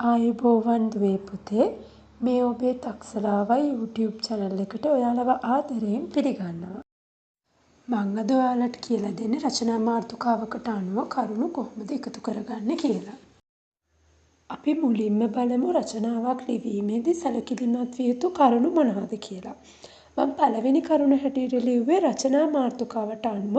ආයුබෝවන් දුවේ පුතේ මේ ඔබේ තක්සලාවයි YouTube channel එකට ඔයාලව ආදරයෙන් පිළිගන්නවා. මම අද ඔයාලට කියලා දෙන්නේ රචනා මාතෘකාවකට අනුව කරුණු කොහොමද එකතු කරගන්නේ කියලා. අපි මුලින්ම බලමු රචනාවක් ලිවීමේදී සැලකිලිමත් විය යුතු කරුණු මොනවද කියලා. මම පළවෙනි කරුණ හැටියට ලිව්වේ රචනා මාතෘකාවට අනුව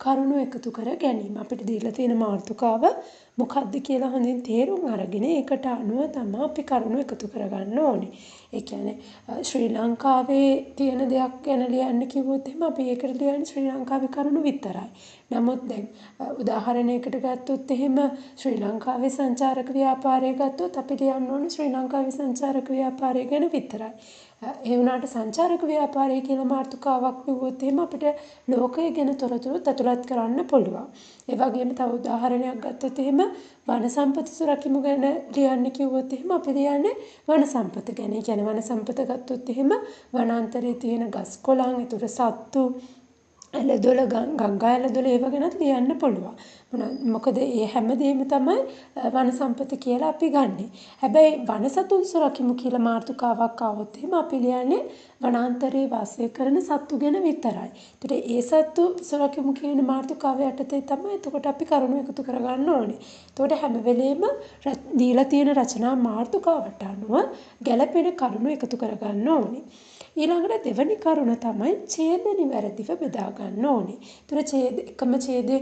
කරුණු එකතු කර ගැනීම. අපිට දීලා තියෙන මාතෘකාව මොකක්ද කියලා හොඳින් තේරුම් අරගෙන ඒකට අනුව තමයි අපි කරුණු එකතු කරගන්න ඕනේ. ඒ කියන්නේ ශ්‍රී ලංකාවේ තියෙන දෙයක් ගැන ලියන්න කිව්වොත් එහෙම අපි ඒකට ලියන්නේ ශ්‍රී ලංකාවේ කරුණු විතරයි. නමුත් දැන් උදාහරණයකට ගත්තොත් එහෙම ශ්‍රී ලංකාවේ සංචාරක ව්‍යාපාරය ගත්තොත් අපි ලියන්න ඕනේ ශ්‍රී ලංකාවේ සංචාරක ව්‍යාපාරය ගැන විතරයි. ඒ වුණාට සංචාරක ව්‍යාපාරය කියලා මාතෘකාවක් ලිව්වොත් එහෙම අපිට ලෝකය ගැන තොරතුරු ඇතුළත් කරන්න පුළුවන්. ඒ වගේම තව උදාහරණයක් ගත්තොත් එහෙම වන සම්පත සුරකිමු ගැන ලියන්න කිව්වොත් එහෙම අපි ලියන්නේ වන සම්පත ගැන. ඒ කියන්නේ වන සම්පත ගත්තොත් එහෙම වනාන්තරයේ තියෙන ගස් කොළන්, ඒතර සත්තු, ඇලදොල ගංගා ඇලදොල ඒව ගැනත් ලියන්න පුළුවන්. මොකද ඒ හැමදේම තමයි වන සම්පත කියලා අපි ගන්නෙ. හැබැයි වන සතුන් සුරකිමු කියලා මාතෘකාවක් ආවොත් එහෙම අපි ලියන්නේ වනාන්තරයේ වාසය කරන සත්තු ගැන විතරයි. ඒතර ඒ සත්තු සුරකිමු කියන මාතෘකාව යටතේ තමයි එතකොට අපි කරුණු එකතු කරගන්න ඕනේ. එතකොට හැම වෙලේම දීලා තියෙන රචනා මාතෘකාවට අනුව ගැළපෙන කරුණු එකතු කරගන්න ඕනේ. ඊළඟට දෙවැනි කරුණ තමයි ඡේද නිවැරදිව බෙදා ගන්න ඕනේ. ඒතර එකම ඡේදේ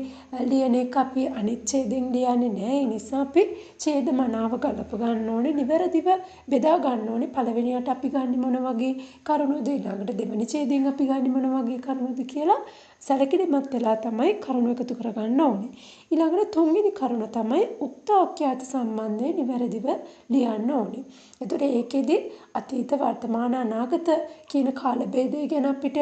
ලියන එක අපි අනිත් ඡේදෙන් ලියන්නේ නැහැ. ඒ නිසා අපි ඡේද මනාව ගලප ගන්න ඕනේ. නිවැරදිව බෙදා ගන්න ඕනේ. පළවෙනියට අපි ගන්නේ මොන වගේ කරුණුද? ඊළඟට දෙවෙනි ඡේදයෙන් අපි ගන්නේ මොන වගේ කරුණුද කියලා සැලකිලිමත් වෙලා තමයි කරුණු එකතු කරගන්න ඕනේ. ඊළඟට තුන්වෙනි කරුණ තමයි උක්ත ආඛ්‍යාත සම්බන්ධයෙන් නිවැරදිව ලියන්න ඕනේ. එතකොට ඒකෙදි අතීත වර්තමාන අනාගත කියන කාල භේදය ගැන අපිට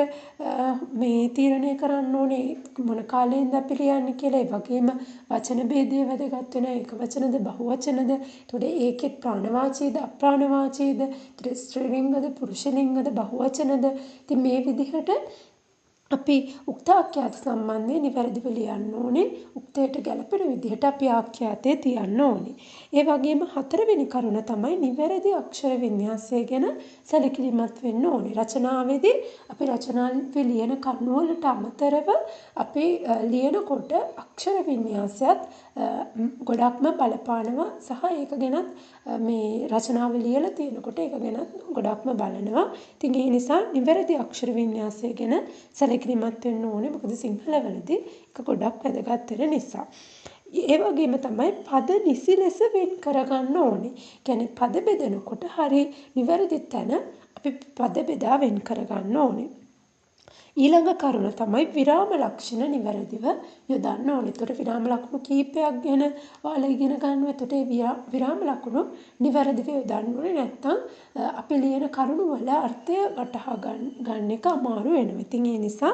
මේ තීරණය කරන්න ඕනේ මොන කාලෙන්ද අපි ලියන්නේ කියලා. ඒ වගේම වචන භේදය වැදගත් වෙනවා. ඒක වචනද බහුවචනද? එතකොට ඒකෙත් ප්‍රාණවාචීද අප්‍රාණවාචීද? එතකොට ස්ත්‍රීලිංගද පුරුෂලිංගද බහුවචනද? ඉතින් මේ විදිහට අපි උක්ත ආඛ්‍යාත සම්බන්ධයෙන් නිවැරදිව ලියන්න ඕනේ. උක්තයට ගැලපෙන විදිහට අපි ආඛ්‍යාතය තියන්න ඕනේ. ඒ වගේම හතරවෙනි කරුණ තමයි නිවැරදි අක්ෂර වින්‍යාසය ගැන සැලකිලිමත් වෙන්න ඕනේ. රචනාවේදී අපි රචනාවේ ලියන කරුණු වලට අමතරව අපි ලියනකොට අක්ෂර වින්‍යාසයත් ගොඩක්ම බලපානවා සහ ඒක ගැනත් මේ රචනාව ලියලා තියෙනකොට ඒක ගැනත් ගොඩක්ම බලනවා. ඉතින් ඒ නිසා නිවැරදි අක්ෂර වින්‍යාසය ගැන සැලකිලිමත් වෙන්න ඕනේ. මොකද සිංහලවලදී ඒක ගොඩක් වැදගත් වෙන නිසා. ඒ වගේම තමයි පද නිසි ලෙස වෙන් කරගන්න ඕනේ. කියන්නේ පද බෙදනකොට හරි නිවැරදි තැන අපි පද බෙදා වෙන් කරගන්න ඕනේ. ඊළඟ කරුණ තමයි විරාම ලක්ෂණ නිවැරදිව යොදන්න ඕනේ. ඒතකොට විරාම ලකුණු කීපයක් ගැන ඔයාලා ඉගෙන ගන්නවා. ඒතකොට ඒ විරාම ලකුණු නිවැරදිව යොදන්න ඕනේ. නැත්නම් අපි ලියන කරුණු වල අර්ථය වටහා ගන්න එක අමාරු වෙනවා. ඉතින් ඒ නිසා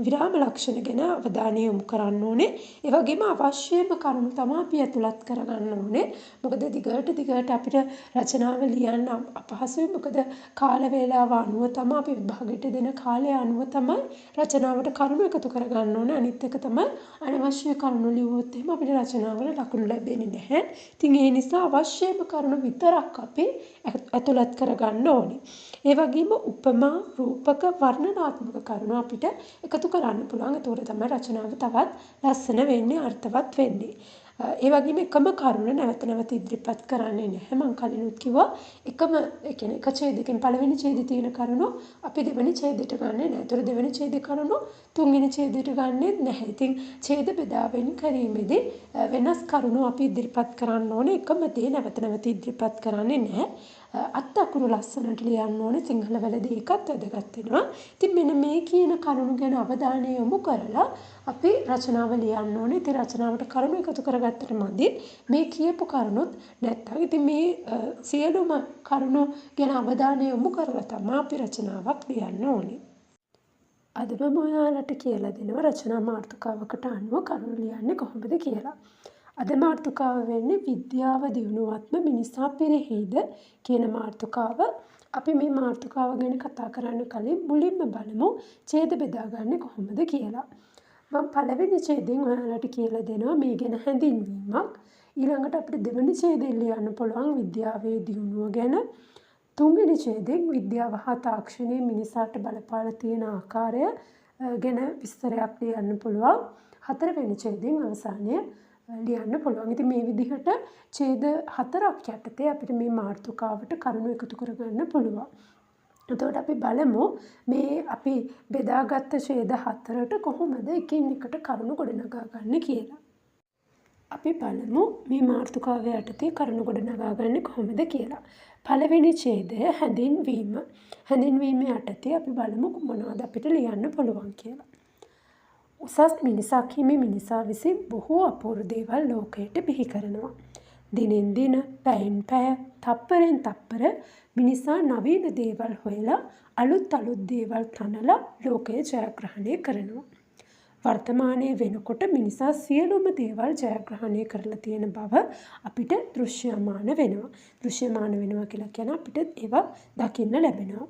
විරාම ලක්ෂණ ගැන අවධානය යොමු කරන්න ඕනේ. ඒ වගේම අවශ්‍යම කරුණු තමයි අපි ඇතුළත් කරගන්න ඕනේ. මොකද දිගට අපිට රචනාව ලියන්න අපහසුයි. මොකද කාල වේලාව අනුව තමයි අපි විභාගයට දෙන කාලය අනුව තමයි රචනාවට කරුණු එකතු කරගන්න ඕනේ. අනිත් එක තමයි අනවශ්‍ය කරුණු ලියුවොත් එහෙම අපිට රචනාවල ලකුණු ලැබෙන්නේ නැහැ. ඉතින් ඒ නිසා අවශ්‍යම කරුණු විතරක් අපි ඇතුළත් කරගන්න ඕනේ. ඒ වගේම උපමා, රූපක, වර්ණනාත්මක කරුණු අපිට එකතු කරන්න පුළුවන්. ඒතකොට තමයි රචනාව තවත් ලස්සන වෙන්නේ, අර්ථවත් වෙන්නේ. ඒ වගේම එකම කරුණ නැවත ඉදිරිපත් කරන්නේ නැහැ. මම කලිනුත් කිව්වා එකම ඒ කියන්නේ එක ඡේදයකින් පළවෙනි ඡේදයේ තියෙන කරුණු අපි දෙවෙනි ඡේදයට ගන්නෙ නැහැ. ඒතර දෙවෙනි ඡේදේ කරුණු තුන්වෙනි ඡේදයට ගන්නෙත් නැහැ. ඉතින් ඡේද බෙදා වෙන් කිරීමේදී වෙනස් කරුණු අපි ඉදිරිපත් කරන්න ඕනේ. එකම දේ නැවත ඉදිරිපත් කරන්නේ නැහැ. අත් අකුරු ලස්සනට ලියන්න ඕනේ. සිංහලවලදී ඒකත් වැදගත් වෙනවා. ඉතින් මෙන්න මේ කියන කරුණු ගැන අවධානය යොමු කරලා අපි රචනාව ලියන්න ඕනේ. ඉතින් රචනාවට කරුණු එකතු කරගත්තට මදි මේ කියපු කරුණුත් නැත්තම් ඉතින් මේ සියලුම කරුණු ගැන අවධානය යොමු කරලා තමයි අපි රචනාවක් ලියන්න ඕනේ. අද මම ඔයාලට කියලා දෙනවා රචනා මාතෘකාවකට අනුව කරුණු ලියන්නේ කොහොමද කියලා. අද මාතෘකාව වෙන්නේ විද්‍යාව දියුණුවත්ම මිනිසා පිරිහීද කියන මාතෘකාව. අපි මේ මාතෘකාව ගැන කතා කරන්න කලින් මුලින්ම බලමු ඡේද බෙදාගන්නේ කොහොමද කියලා. මම පළවෙනි ඡේදයෙන් ඔයාලට කියලා දෙනවා මේ ගැන හැඳින්වීමක්. ඊළඟට අපිට දෙවෙනි ඡේදයෙන් ලියන්න පුළුවන් විද්‍යාවේ දියුණුව ගැන. තුන්වෙනි ඡේදයෙන් විද්‍යාව හා තාක්ෂණය මිනිසාට බලපාලා තියෙන ආකාරය ගැන විස්තරයක් ලියන්න පුළුවන්. හතරවෙනි ඡේදයෙන් අවසානය ලියන්න පුළුවන්. ඉතින් මේ විදිහට ඡේද 4ක් යටතේ අපිට මේ මාතෘකාවට කරුණු එකතු කරගන්න පුළුවන්. එතකොට අපි බලමු මේ අපි බෙදාගත්ත ඡේද 4ට කොහොමද එකින් එකට කරුණු ගොඩනගා ගන්න කියලා. අපි බලමු මේ මාතෘකාව යටතේ කරුණු ගොඩනගා ගන්න කොහොමද කියලා. පළවෙනි ඡේදය හැඳින්වීම. හැඳින්වීම යටතේ අපි බලමු මොනවද අපිට ලියන්න පුළුවන් කියලා. උසස් මිනිසක් හිමි මිනිසා විසින් බොහෝ අපූර්ව දේවල් ලෝකයට බිහි කරනවා. දිනෙන් දින, පැයෙන් පැය, තප්පරෙන් තප්පර මිනිසා නවීන දේවල් හොයලා අලුත් දේවල් තනලා ලෝකය ජයග්‍රහණය කරනවා. වර්තමානයේ වෙනකොට මිනිසා සියලුම දේවල් ජයග්‍රහණය කරලා තියෙන බව අපිට දෘශ්‍යමාන වෙනවා. දෘශ්‍යමාන වෙනවා කියලා කියන අපිට ඒවා දකින්න ලැබෙනවා.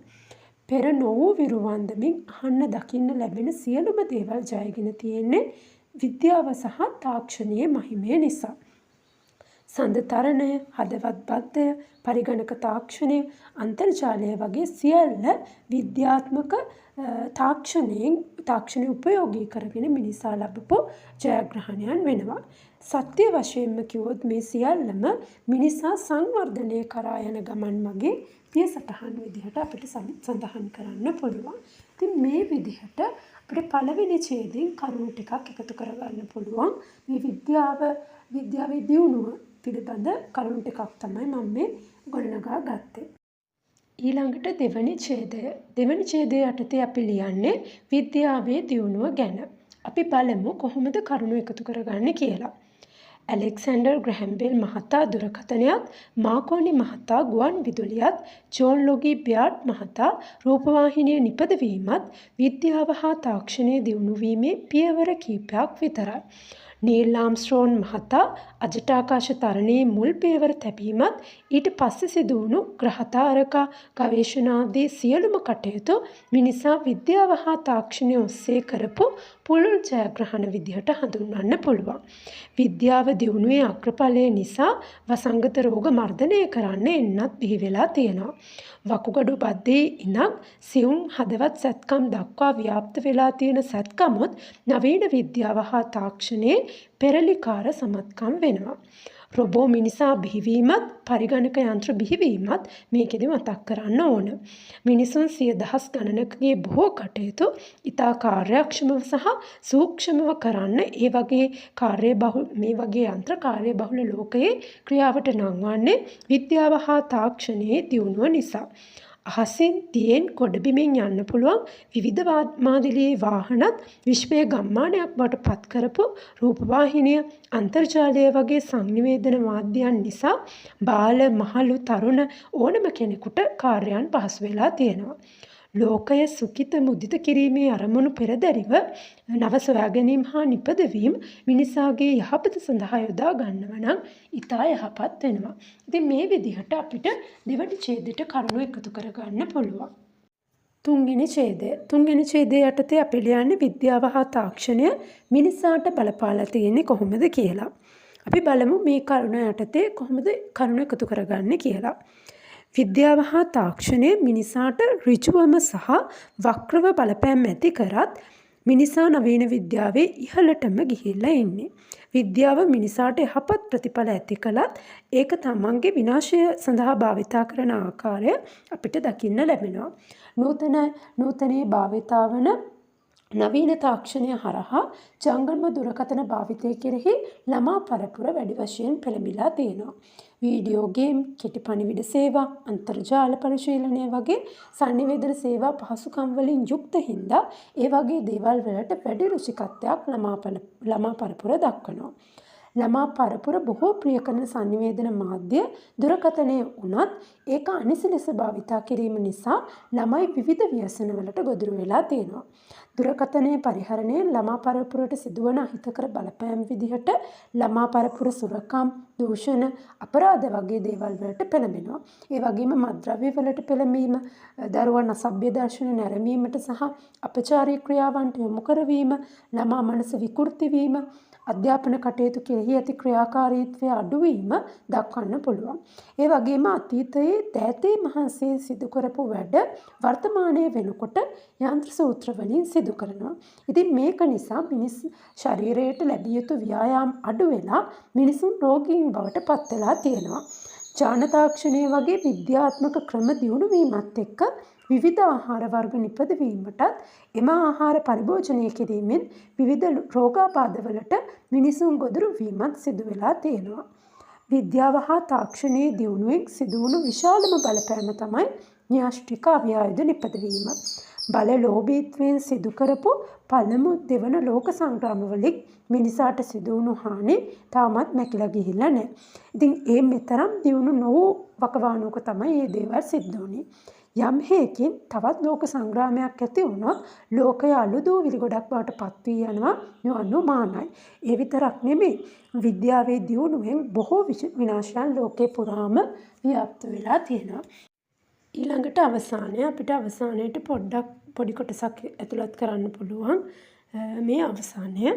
පෙර නොවූ විරුවන්දමින් අහන්න දකින්න ලැබෙන සියලුම දේවල් ජයගෙන තියෙන්නේ විද්‍යාව සහ තාක්ෂණයේ මහිමය නිසා. සඳතරණය, හදවත් බද්ධය, පරිගණක තාක්ෂණය, අන්තර්ජාලය වගේ සියල්ල විද්‍යාත්මක තාක්ෂණය උපයෝගී කරගෙන මිනිසා ලබපු ජයග්‍රහණයන් වෙනවා. සත්‍ය වශයෙන්ම කිව්වොත් මේ සියල්ලම මිනිසා සංවර්ධනය කරා යන ගමන් මගේ පියසටහන් විදිහට අපිට සඳහන් කරන්න පුළුවන්. ඉතින් මේ විදිහට අපිට පළවෙනි ඡේදයෙන් කරුණු ටිකක් එකතු කරගන්න පුළුවන්. මේ විද්‍යාවේ දියුණුව පිළිබඳ කරුණු ටිකක් තමයි මම මේ ගොඩනගා ගත්තේ. ඊළඟට දෙවැනි ඡේදය. දෙවැනි ඡේදය යටතේ අපි ලියන්නේ විද්‍යාවේ දියුණුව ගැන. අපි බලමු කොහොමද කරුණු එකතු කරගන්නේ කියලා. ඇලෙක්සැන්ඩර් ග්‍රැහම් බෙල් මහතා දුරකථනයත්, මාකෝනි මහතා ගුවන් විදුලියත්, ජෝන් ලොගී බ්යාඩ් මහතා රූපවාහිනිය නිපදවීමත් විද්‍යාව හා තාක්ෂණය දියුණු වීමේ පියවර කිහිපයක් විතරයි. නීල් ආම්ස්ට්‍රෝන් මහතා අජටාකාශ තරණයේ මුල් පියවර තැබීමත් ඊට පස්සේ සිදු වුණු ග්‍රහතාරකා ගවේෂණාදී සියලුම කටයුතු මිනිසා විද්‍යාව හා තාක්ෂණය ඔස්සේ කරපු පුළුල් ජයග්‍රහණ විදිහට හඳුන්වන්න පුළුවන්. විද්‍යාව දියුණුවේ අග්‍රඵලය නිසා වසංගත රෝග මර්ධනය කරන්න එන්නත් බිහි වෙලා තියෙනවා. වකුගඩු බද්ධයේ ඉඳන් සියුම් හදවත් සැත්කම් දක්වා ව්‍යාප්ත වෙලා තියෙන සැත්කමුත් නවීන විද්‍යාව හා තාක්ෂණයේ පෙරලිකාර සමත්කම් වෙනවා. රොබෝ මිනිසා බිහිවීමත් පරිගණක යන්ත්‍ර බිහිවීමත් මේකෙදි මතක් කරන්න ඕන. මිනිසුන් 100,000 ගණනකගේ බොහෝ කටයුතු ඉතා කාර්යක්ෂමව සහ සූක්ෂමව කරන්න මේ වගේ යන්ත්‍ර කාර්යබහුල ලෝකයේ ක්‍රියාවට නංවන්නේ විද්‍යාව හා තාක්ෂණයේ දියුණුව නිසා. අහසින් තියෙන් ගොඩබිමින් යන්න පුළුවන් විවිධ මාදිලියේ වාහනත් විශ්වයේ ගම්මානයක් බවට පත් කරපු රූපවාහිනිය, අන්තර්ජාලය වගේ සංනිවේදන මාධ්‍යයන් නිසා බාල, මහලු, තරුණ ඕනම කෙනෙකුට කාර්යයන් පහසු වෙලා තියෙනවා. ලෝකය සුඛිත මුදිත කිරීමේ අරමුණු පෙරදැරිව නව සොයා ගැනීම හා නිපදවීම මිනිසාගේ යහපත සඳහා යොදා ගන්නවා නම් ඉතා යහපත් වෙනවා. ඉතින් මේ විදිහට අපිට දෙවැනි ඡේදයට කරුණු එකතු කරගන්න පුළුවන්. තුන්වෙනි ඡේදය යටතේ අපි ලියන්නේ විද්‍යාව හා තාක්ෂණය මිනිසාට බලපාලා තියෙන්නේ කොහොමද කියලා. අපි බලමු මේ කරුණ යටතේ කොහොමද කරුණු එකතු කරගන්නේ කියලා. විද්‍යාව හා තාක්ෂණය මිනිසාට ඍජුවම සහ වක්‍රව බලපෑම් ඇති කරත් මිනිසා නවීන විද්‍යාවේ ඉහළටම ගිහිල්ලා ඉන්නේ. විද්‍යාව මිනිසාට යහපත් ප්‍රතිඵල ඇති කළත් ඒක තමන්ගේ විනාශය සඳහා භාවිතා කරන ආකාරය අපිට දකින්න ලැබෙනවා. නූතනයේ භාවිතා වන නවීන තාක්ෂණය හරහා ජංගම දුරකථන භාවිතය කෙරෙහි ළමා පරපුර වැඩි වශයෙන් පෙළඹිලා තියෙනවා. වීඩියෝ ගේම්, කෙටි පණිවිඩ සේවා, අන්තර්ජාල පරිශීලනය වගේ සංනිවේදන සේවා පහසුකම් වලින් යුක්ත හින්දා ඒ වගේ දේවල් වලට වැඩි රුචිකත්වයක් ළමා පරපුර දක්වනවා. ළමා පරපුර බොහෝ ප්‍රිය කරන සංනිවේදන මාධ්‍ය දුරකථනය වුණත් ඒක අනිසි ලෙස භාවිතා කිරීම නිසා ළමයි විවිධ ව්‍යසනවලට ගොදුරු වෙලා තියෙනවා. දුරකථනයේ පරිහරණය ළමා පරපුරට සිදුවන අහිතකර බලපෑම් විදිහට ළමා පරපුර සුරකම්, දූෂණ, අපරාධ වගේ දේවල් වලට පෙළඹෙනවා. ඒ වගේම මත්ද්‍රව්‍ය වලට පෙළඹීම, දරුවන් අසභ්‍ය දර්ශන නැරඹීමට සහ අපචාරී ක්‍රියාවන්ට යොමු කරවීම, ළමා මනස විකෘති වීම, අධ්‍යාපන කටයුතු කෙරෙහි ඇති ක්‍රියාකාරීත්වය අඩුවීම දක්වන්න පුළුවන්. ඒ වගේම අතීතයේ දෑතේ මහන්සියෙන් සිදු කරපු වැඩ වර්තමානයේ වෙනකොට යන්ත්‍ර සූත්‍ර වලින් සිදු කරනවා. ඉතින් මේක නිසා මිනිස් ශරීරයට ලැබිය යුතු ව්‍යායාම අඩු වෙලා මිනිසුන් රෝගීන් බවට පත් වෙලා තියෙනවා. ජාන තාක්ෂණය වගේ විද්‍යාත්මක ක්‍රම දියුණු වීමත් එක්ක විවිධ ආහාර වර්ග නිපදවීමටත් එම ආහාර පරිභෝජනය කිරීමෙන් විවිධ රෝගාබාධවලට මිනිසුන් ගොදුරු වීමත් සිදු වෙලා තියෙනවා. විද්‍යාව හා තාක්ෂණයේ දියුණුවෙන් සිදුවුණු විශාලම බලපෑම තමයි න්‍යෂ්ටික අව්‍යායුධ නිපදවීම. බලලෝභීත්වයෙන් සිදු කරපු පළමු දෙවන ලෝක සංග්‍රාමවලින් මිනිසාට සිදුවුණු හානි තාමත් මැකිලා ගිහිල්ලා නැහැ. ඉතින් ඒ මෙතරම් දියුණු නොවූ වකවානුවක තමයි මේ දේවල් සිද්ධ වුනේ. යම් හේකින් තවත් ලෝක සංග්‍රාමයක් ඇති වුණොත් ලෝකය අලුදූවිලි ගොඩක් බවට පත් වී යනවා අනුමානයි. ඒ විතරක් නෙමෙයි විද්‍යාවේ දියුණුවෙන් බොහෝ විනාශයන් ලෝකේ පුරාම ව්‍යාප්ත වෙලා තියෙනවා. ඊළඟට අවසානය අපිට අවසානයේට පොඩි කොටසක් ඇතුළත් කරන්න පුළුවන්. මේ අවසානය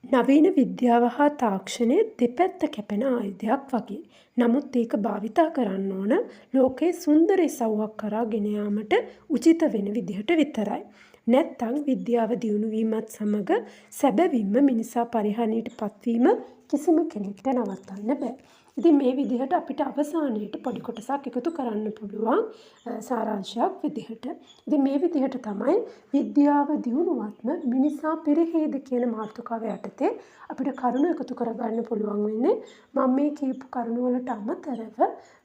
නවීන විද්‍යාව හා තාක්ෂණය දෙපැත්ත කැපෙන ආයුධයක් වගේ. නමුත් ඒක භාවිතා කරන්න ඕන ලෝකයේ සුන්දර ඉසව්වක් කරා ගෙන යාමට උචිත වෙන විදිහට විතරයි. නැත්තම් විද්‍යාව දියුණු වීමත් සමග සැබවින්ම මිනිසා පරිහානියට පත්වීම කිසිම කෙනෙක්ට නවත්තන්න බෑ. ඉතින් මේ විදිහට අපිට අවසානයේට පොඩි කොටසක් එකතු කරන්න පුළුවන් සාරාංශයක් විදිහට. ඉතින් මේ විදිහට තමයි විද්‍යාව දියුණුවත්ම මිනිසා පිරිහේද කියන මාතෘකාව යටතේ අපිට කරුණු එකතු කරගන්න පුළුවන් වෙන්නේ. මම මේ කියපු කරුණු වලට අමතරව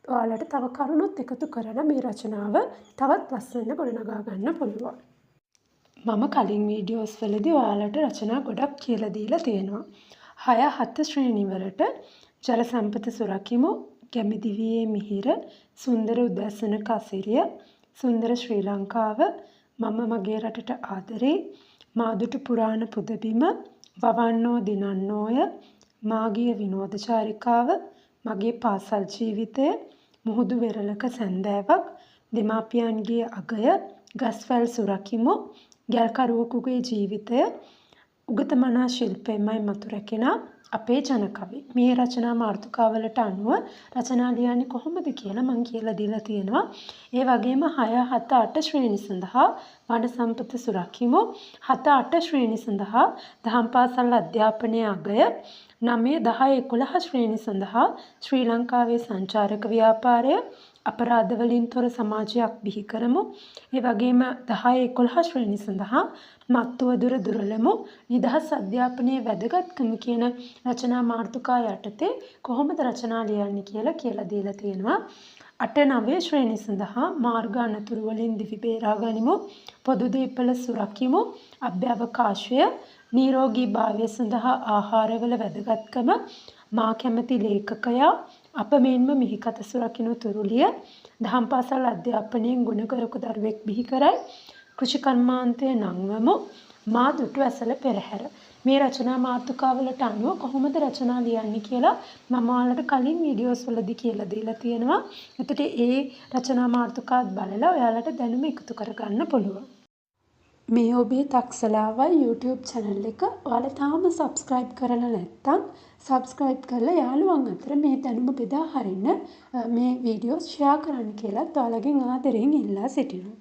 ඔයාලට තව කරුණුත් එකතු කරලා මේ රචනාව තවත් ලස්සන ගොඩනගා ගන්න පුළුවන්. මම කලින් වීඩියෝස් වලදී ඔයාලට රචනා ගොඩක් කියලා දීලා තියෙනවා. 6-7 ශ්‍රේණි වලට ජල සම්පත සුරකිමු, ගැමිදිවියේ මිහිර, සුන්දර උදැසන කසිරිය, සුන්දර ශ්‍රී ලංකාව, මම මගේ රටට ආදරේ, මාදුට පුරාණ පුදබිම, වවන්නෝ දිනන්නෝය, මාගිය විනෝද චාරිකාව, මගේ පාසල් ජීවිතය, මුහුදු වෙරළක සැන්දෑවක්, දෙමාපියන්ගේ අගය, ගස්වැල් සුරකිමු, ගැල්කරුවෙකුගේ ජීවිතය, උගතමනා ශිල්පයමයි මතු රැකෙනා අපේ ජනකවි. මේ රචනා මාතෘකාවලට අනුව රචනා ලියන්නේ කොහොමද කියලා මම කියලා දීලා තියෙනවා. ඒ වගේම 6, 7, 8 ශ්‍රේණි සඳහා වන සම්පත සුරකිමු, 7, 8 ශ්‍රේණි සඳහා දහම් පාසල් අධ්‍යාපනයේ අගය, 9, 10, 11 ශ්‍රේණි සඳහා ශ්‍රී ලංකාවේ සංචාරක ව්‍යාපාරය, අපරාධ වලින් තොර සමාජයක් බිහි කරමු. ඒ වගේම 10, 11 ශ්‍රේණි සඳහා මත්තුව දුර දුරලමු, නිදහස් අධ්‍යාපනයේ වැදගත්කම කියන රචනා මාතෘකා යටතේ කොහොමද රචනා ලියන්නේ කියලා දීලා තියෙනවා. 8, 9 ශ්‍රේණි සඳහා මාර්ග අනතුරු වලින් දිවි බේරා ගනිමු, පොදු දීපල සුරකිමු, අභ්‍යවකාශය, නිරෝගී භාවය සඳහා ආහාරවල වැදගත්කම, මා කැමති ලේඛකයා, අප මෙන්ම මිහිකත සුරකිනු තුරුලිය, දහම් පාසල් අධ්‍යාපනයෙන් ගුණකරක දරුවෙක් බිහි කරයි, කෘෂි කර්මාන්තය නංවමු, මා දුටු ඇසල පෙරහැර. මේ රචනා මාතෘකාවලට අනුව කොහොමද රචනා ලියන්නේ කියලා මම ඔයාලට කලින් වීඩියෝස් වලදී කියලා දීලා තියෙනවා. එතකොට ඒ රචනා මාතෘකාත් බලලා ඔයාලට දැනුම එකතු කරගන්න පුළුවන්. මේ ඔබේ තක්සලාවයි YouTube channel එක ඔයාලා තාම subscribe කරලා නැත්නම් subscribe කරලා යාළුවන් අතර මේ දැනුම බෙදා හරින්න මේ වීඩියෝස් share කරන්න කියලා ඔයාලගෙන් ආදරෙන් ඉල්ලා සිටිනවා.